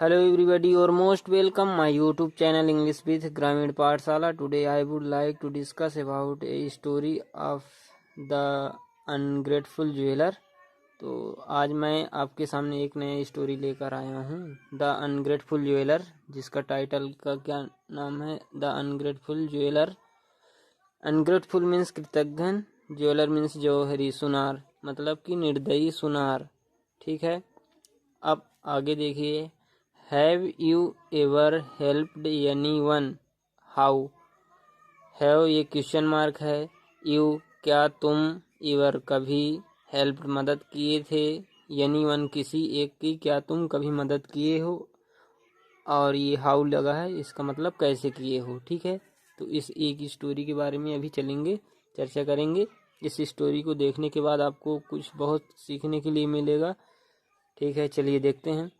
Hello everybody, or most welcome my YouTube channel English with Gramin Pathshala. Today I would like to discuss about a story of the ungrateful jeweler. तो आज मैं आपके सामने एक नया story लेकर आया हूँ, द अनग्रेटफुल ज्वेलर, जिसका टाइटल का क्या नाम है, the ungrateful jeweller. Ungrateful means कृतज्ञ, ज्वेलर मीन्स जौहरी सुनार, मतलब कि निर्दयी सुनार। ठीक है, अब आगे देखिए। Have you ever helped anyone? How? Have ये क्वेश्चन मार्क है। यू क्या तुम, एवर कभी, हेल्प मदद किए थे, एनीवन किसी एक की, क्या तुम कभी मदद किए हो, और ये हाउ लगा है, इसका मतलब कैसे किए हो। ठीक है, तो इस एक स्टोरी के बारे में अभी चलेंगे, चर्चा करेंगे। इस स्टोरी को देखने के बाद आपको कुछ बहुत सीखने के लिए मिलेगा। ठीक है, चलिए देखते हैं।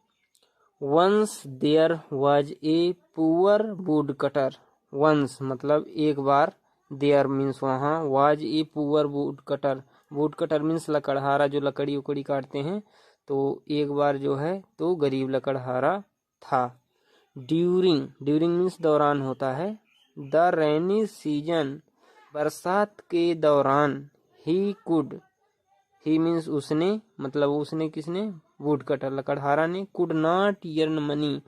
Once there was a poor woodcutter. Once मतलब एक बार, there means वहाँ, was a poor woodcutter. woodcutter means लकड़हारा, जो लकड़ी उकड़ी काटते हैं। तो एक बार जो है तो गरीब लकड़हारा था। During means दौरान होता है। The rainy season बरसात के दौरान। ही मीन्स उसने, मतलब उसने किसने, वुड कटर लकड़हारा ने, कुड नॉट अर्न मनी।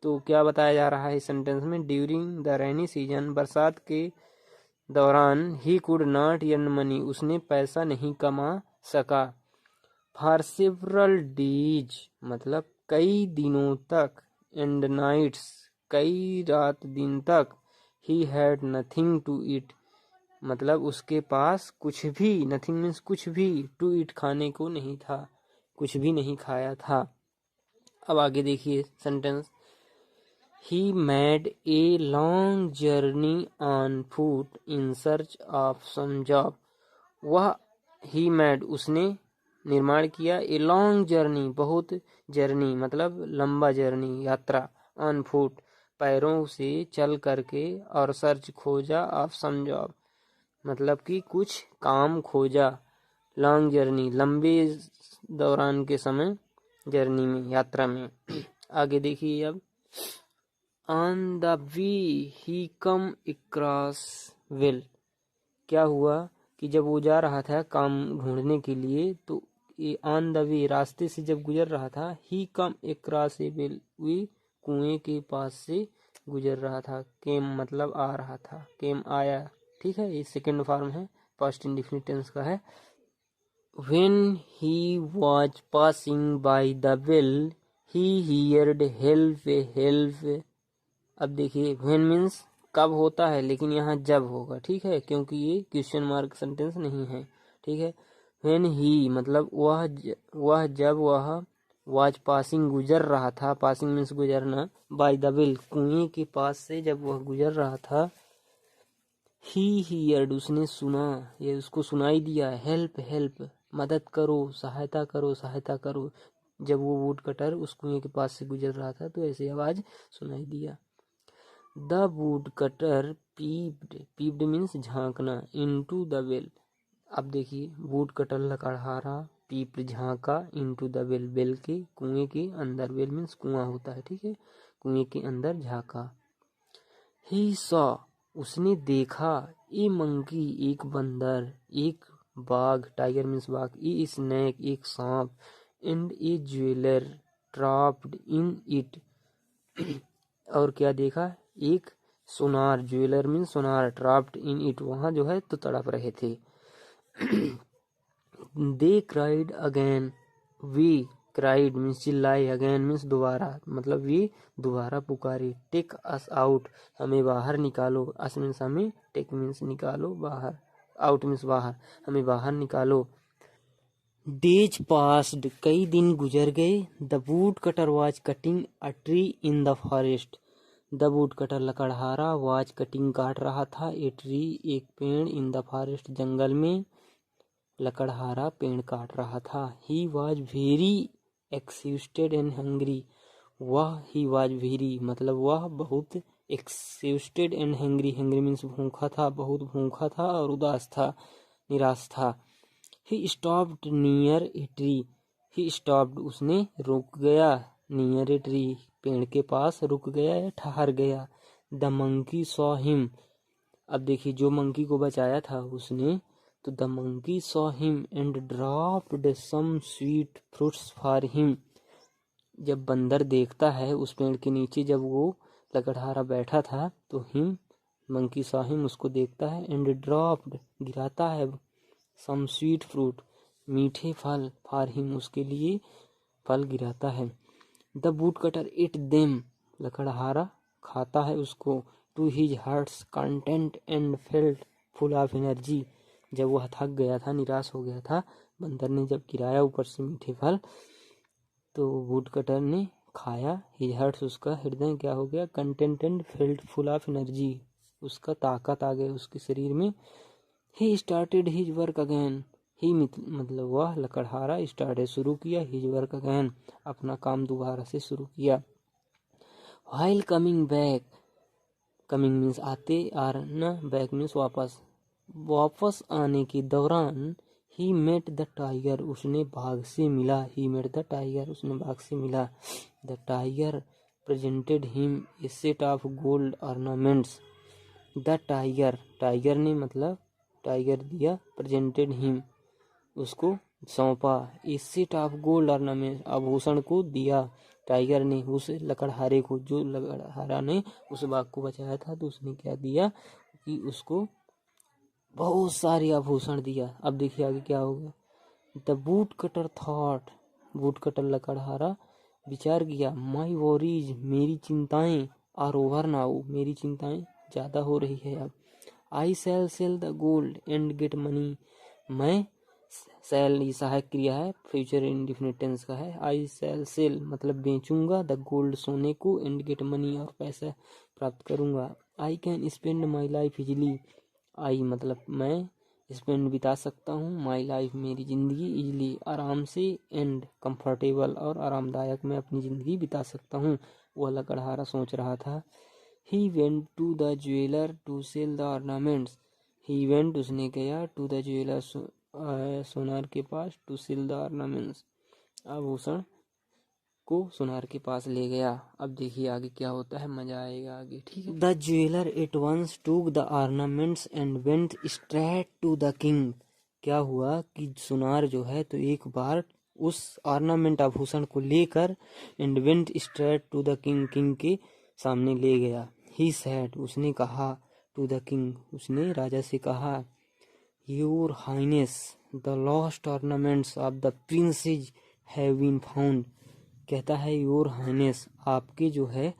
तो क्या बताया जा रहा है इस सेंटेंस में, ड्यूरिंग द रेनी सीजन, बरसात के दौरान, he could not earn money, उसने पैसा नहीं कमा सका। फॉर सेवरल डेज मतलब कई दिनों तक, एंड नाइट्स कई रात दिन तक, he had nothing to eat मतलब उसके पास कुछ भी, नथिंग मीन्स कुछ भी, टू ईट खाने को नहीं था, कुछ भी नहीं खाया था। अब आगे देखिए sentence. He made a long journey on foot in search of some job. वह, ही मेड उसने, निर्माण किया, ए लॉन्ग जर्नी बहुत, जर्नी मतलब लंबा जर्नी, यात्रा, ऑन फुट पैरों से चल करके, और सर्च खोजा, ऑफ सम जॉब मतलब कि कुछ काम खोजा। लॉन्ग जर्नी लंबे दौरान के समय, जर्नी में, यात्रा में। आगे देखिए अब। On the way he come across well. क्या हुआ कि जब वो जा रहा था काम ढूंढने के लिए, तो ये ऑन द वे रास्ते से जब गुजर रहा था, ही कम अक्रॉस ए वेल, वे कुएं के पास से गुजर रहा था। केम मतलब आ रहा था, केम आया। ठीक है, ये सेकंड फॉर्म है, पास्ट इंडेफिनिट टेंस का है। When he was passing by the well, he heard help. अब देखिए, when means कब होता है, लेकिन यहाँ जब होगा। ठीक है, क्योंकि ये क्वेश्चन मार्क सेंटेंस नहीं है। ठीक है, when he मतलब वह जब वह, was passing गुजर रहा था, passing means गुजरना, by the well कुएं के पास से जब वह गुजर रहा था, ही हियर्ड उसने सुना, ये उसको सुनाई दिया, हेल्प मदद करो, सहायता करो, सहायता करो। जब वो वुड कटर उस कुएं के पास से गुजर रहा था, तो ऐसे आवाज सुनाई दिया। The woodcutter peeped means झांकना, इनटू द वेल। अब देखिए, वुड कटर लकड़हारा, पीप्ड झांका, इनटू द वेल, वेल के, कुएं के अंदर, वेल मीन्स कुआं होता है। ठीक है, कुएं के अंदर झांका। ही सॉ उसने देखा, ए मंकी एक बंदर, एक बाघ, टाइगर मीन्स बाघ, ए स्नेक एक सांप, and A jeweller trapped in it और क्या देखा, एक सुनार, ज्वेलर मीन्स सुनार, ट्रैप्ड इन इट वहां जो है तो तड़प रहे थे। दे क्राइड अगेन, वे क्राइड मीन्स चिल्लाए, अगेन मीन्स दोबारा, मतलब वे दोबारा पुकारे। टेक अस आउट हमें बाहर निकालो, अस मीन्स हमें, टेक मीन्स निकालो बाहर, आउट मीन्स बाहर, हमें बाहर निकालो। डेज पास्ड कई दिन गुजर गए। The woodcutter was cutting a tree in the forest. The woodcutter लकड़हारा, वाज कटिंग काट रहा था, ए ट्री एक पेड़, इन द फॉरेस्ट जंगल में, लकड़हारा पेड़ काट रहा था। He was very exhausted and hungry. वह, ही वॉज वेरी मतलब वह बहुत, exhausted and hungry, hungry means भूखा था, बहुत भूखा था और उदास था, निराश था। He stopped near a tree. He stopped उसने रुक गया, नियर ए ट्री, पेड़ के पास रुक गया या ठहर गया। द मंकी सॉ हिम, अब देखिए जो मंकी को बचाया था उसने, तो the monkey saw him and dropped some sweet fruits for him. जब बंदर देखता है उस पेड़ के नीचे जब वो लकड़हारा बैठा था, तो हिम मंकी सॉ हिम उसको देखता है, एंड ड्रॉप्ड गिराता है, सम स्वीट फ्रूट मीठे फल फॉर हिम उसके लिए फल गिराता है। The woodcutter ate them, लकड़हारा खाता है उसको, to his heart's content and felt full of energy. जब वह थक गया था, निराश हो गया था, बंदर ने जब गिराया ऊपर से मीठे फल, तो वुड कटर ने खाया, हिज हार्ट्स उसका हृदय क्या हो गया, content and felt full of energy, उसका ताकत आ गई उसके शरीर में। He started his work again, he मतलब वह लकड़हारा स्टार्टेड शुरू किया, हिज वर्क अगेन अपना काम दोबारा से शुरू किया। While coming back, coming means आते, आना, बैक मीन्स वापस, वापस आने के दौरान, ही मेट द टाइगर, उसने बाघ से मिला, ही मेट द टाइगर, उसने बाघ से मिला। The tiger presented him a set of gold ornaments, the tiger, tiger ने मतलब टाइगर दिया, प्रेजेंटेड हिम उसको सौंपा, ए सेट ऑफ गोल्ड ऑर्नामेंट आभूषण को दिया, टाइगर ने उस लकड़हारे को, जो लकड़हारा ने उस बाघ को बचाया था, तो उसने क्या दिया कि उसको बहुत सारे आभूषण दिया। अब देखिए आगे क्या होगा। The woodcutter thought, woodcutter लकड़हारा विचार किया, माई वॉरीज, मेरी चिंताएं, आर ओवर नाउ, मेरी चिंताएं ज़्यादा हो रही है अब। I shall sell the gold and get money, मैं, सेल ये सहायक क्रिया है, फ्यूचर इंडिफिनिट टेंस का है। आई शैल सेल मतलब बेचूंगा, द गोल्ड सोने को, एंड गेट मनी और पैसा प्राप्त करूंगा। I can spend my life easily, I मतलब मैं, स्पेंड बिता सकता हूँ, माई लाइफ मेरी ज़िंदगी, इजली आराम से, एंड कंफर्टेबल और आरामदायक मैं अपनी ज़िंदगी बिता सकता हूँ। वह लकड़हारा सोच रहा था। He went to the jeweller to sell the ornaments, he went उसने गया, टू द ज्वेलर सोनार के पास, टू सेल द ऑर्नामेंट्स आभूषण को सोनार के पास ले गया। अब देखिए आगे क्या होता है, मजा आएगा आगे, ठीक है। The jeweller at once took the ornaments and went straight to the king, क्या हुआ कि सोनार जो है तो एक बार उस ऑर्नामेंट आभूषण को लेकर, and went straight to the king, king के सामने ले गया। ही सेड, उसने कहा, टू द किंग, उसने राजा से कहा, your highness the lost ornaments of the princess have been found, कहता है योर हाइनेस, आपके जो है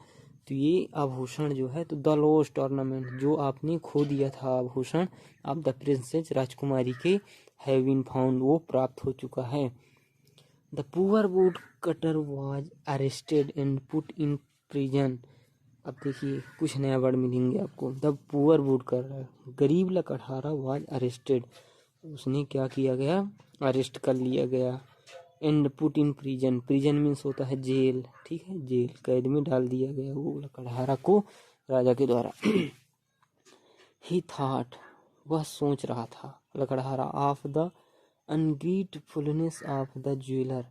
तो ये आभूषण जो है, तो द लॉस्ट ऑर्नामेंट जो आपने खो दिया था आभूषण, आप द प्रिंसेस राजकुमारी के, हैव बीन फाउंड वो प्राप्त हो चुका है। The poor would cutter was arrested and put in prison, अब देखिए कुछ नया वर्ड मिलेंगे आपको। द पुअर वुड कटर, गरीब लकड़हारा, वाज अरेस्टेड, उसने क्या किया गया, अरेस्ट कर लिया गया, and put in prison, prison means होता है जेल, ठीक है, जेल कैद में डाल दिया गया वो लकड़हारा को राजा के द्वारा। ही थॉट, वह सोच रहा था लकड़हारा, of the ungratefulness of the jeweller,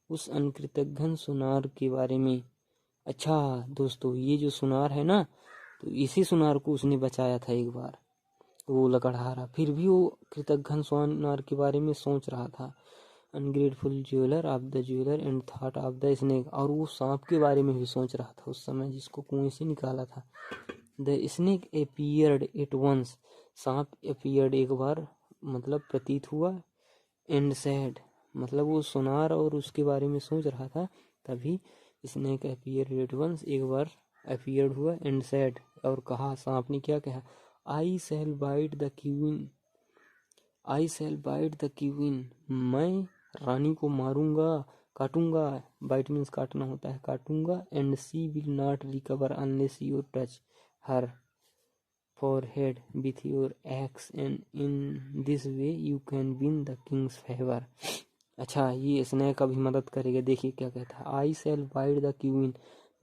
उस अनकृतज्ञ सुनार के बारे में। अच्छा दोस्तों, ये जो सुनार है ना, तो इसी सुनार को उसने बचाया था एक बार, वो लकड़हारा, फिर भी वो कृतज्ञ सुनार के बारे में सोच रहा था। Ungrateful jeweller of the jeweller and thought of the snake, और वो सांप के बारे में भी सोच रहा था उस समय, जिसको कुएं से निकाला था। The snake appeared at once, सांप अपीयर्ड एक बार मतलब प्रतीत हुआ, एंड सैड मतलब वो सुनार और उसके बारे में सोच रहा था, तभी स्नेक अपीयर्ड एट वंस एक बार अपीयर्ड हुआ, एंड सैड और कहा, सांप ने क्या कहा, I shall bite the queen, I shall bite the queen, मैं रानी को मारूंगा, काटूंगा, बाइट मीन्स काटना होता है, काटूंगा, and she will not recover unless you touch her forehead with your axe and in this way you can win the king's favor। अच्छा, ये स्नेक का भी मदद करेगा। देखिए क्या कहता है, आई शैल बाइट द क्वीन,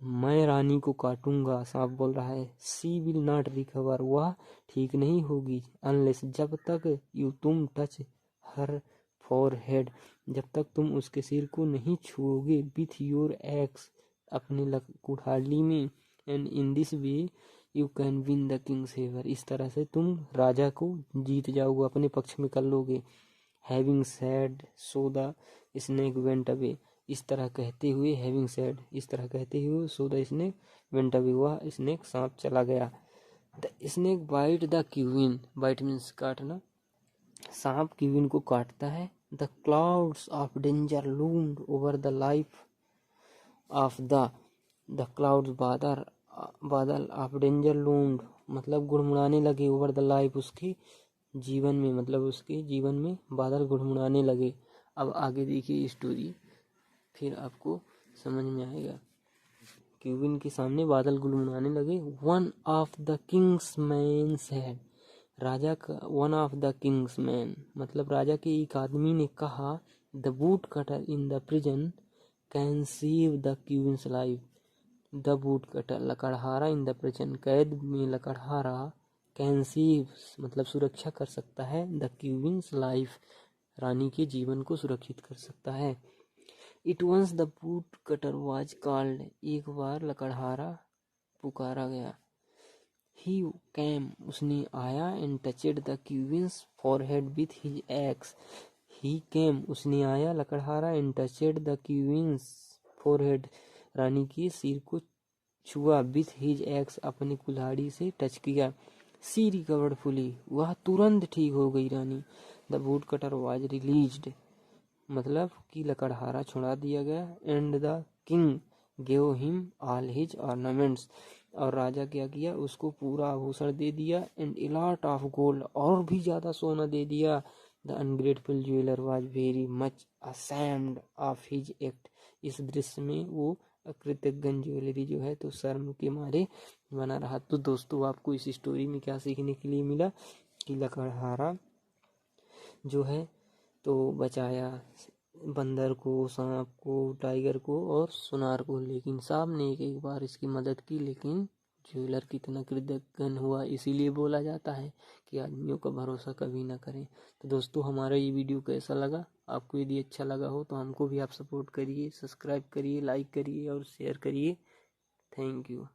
मैं रानी को काटूंगा, सांप बोल रहा है, सी विल नॉट रिकवर, वह ठीक नहीं होगी, अनलेस जब तक, यू तुम टच हर फोरहेड, जब तक तुम उसके सिर को नहीं छुओगे, विथ योर एक्स अपने कुल्हाड़ी में, and in this way you can win the Kings favour, इस तरह से तुम राजा को जीत जाओगे, अपने पक्ष में कर लोगे। Having sad so the snake went away, इस तरह कहते हुए, हैविंग सैड इस तरह कहते हुए, so the snake went away, वह स्नेक सांप चला गया। The snake bite the queen, bite means काटना, सांप क्वीन को काटता है। The clouds of danger loomed over the life of the clouds, बादल ऑफ डेंजर लूम्ड मतलब गुड़मुड़ाने लगे, ओवर द लाइफ उसके जीवन में, मतलब उसके जीवन में बादल गुड़मुड़ाने लगे। अब आगे देखिए स्टोरी, फिर आपको समझ में आएगा। क्वीन के सामने बादल गुड़मुड़ाने लगे। One of the king's man said, राजा का, one of the king's man मतलब राजा के एक आदमी ने कहा, the woodcutter in the prison can save the queen's life, the woodcutter लकड़हारा इन द प्रिजन, कैद में लकड़हारा, कैन सेव मतलब सुरक्षा कर सकता है, द क्वींस लाइफ रानी के जीवन को सुरक्षित कर सकता है। It once the woodcutter was called, एक बार लकड़हारा पुकारा गया। ही कैम उसने आया, and touched the queen's forehead with his axe, he came उसने आया, लकड़हारा, and touched the queen's forehead रानी के सिर को छुआ, विथ हिज एक्स अपनी कुल्हाड़ी से टच किया। सी रिकवर्ड फुली, वह तुरंत ठीक हो गई रानी। The woodcutter was released मतलब कि लकड़हारा छुड़ा दिया गया। And the king gave him all his ornaments, और राजा क्या किया, उसको पूरा आभूषण दे दिया। And a lot of gold, और भी ज्यादा सोना दे दिया। The ungrateful jeweller was very much ashamed of his act, इस दृश्य में वो अकृतज्ञ ज्वेलरी जो है तो शर्म के मारे बना रहा। तो दोस्तों आपको इस स्टोरी में क्या सीखने के लिए मिला कि लकड़हारा जो है तो बचाया बंदर को, सांप को, टाइगर को और सुनार को, लेकिन सांप ने एक बार इसकी मदद की, लेकिन ज्वेलर कितना कृतज्ञ हुआ। इसीलिए बोला जाता है कि आदमियों का भरोसा कभी ना करें। तो दोस्तों हमारा ये वीडियो कैसा लगा, आपको यदि अच्छा लगा हो तो हमको भी आप सपोर्ट करिए, सब्सक्राइब करिए, लाइक करिए और शेयर करिए। Thank you.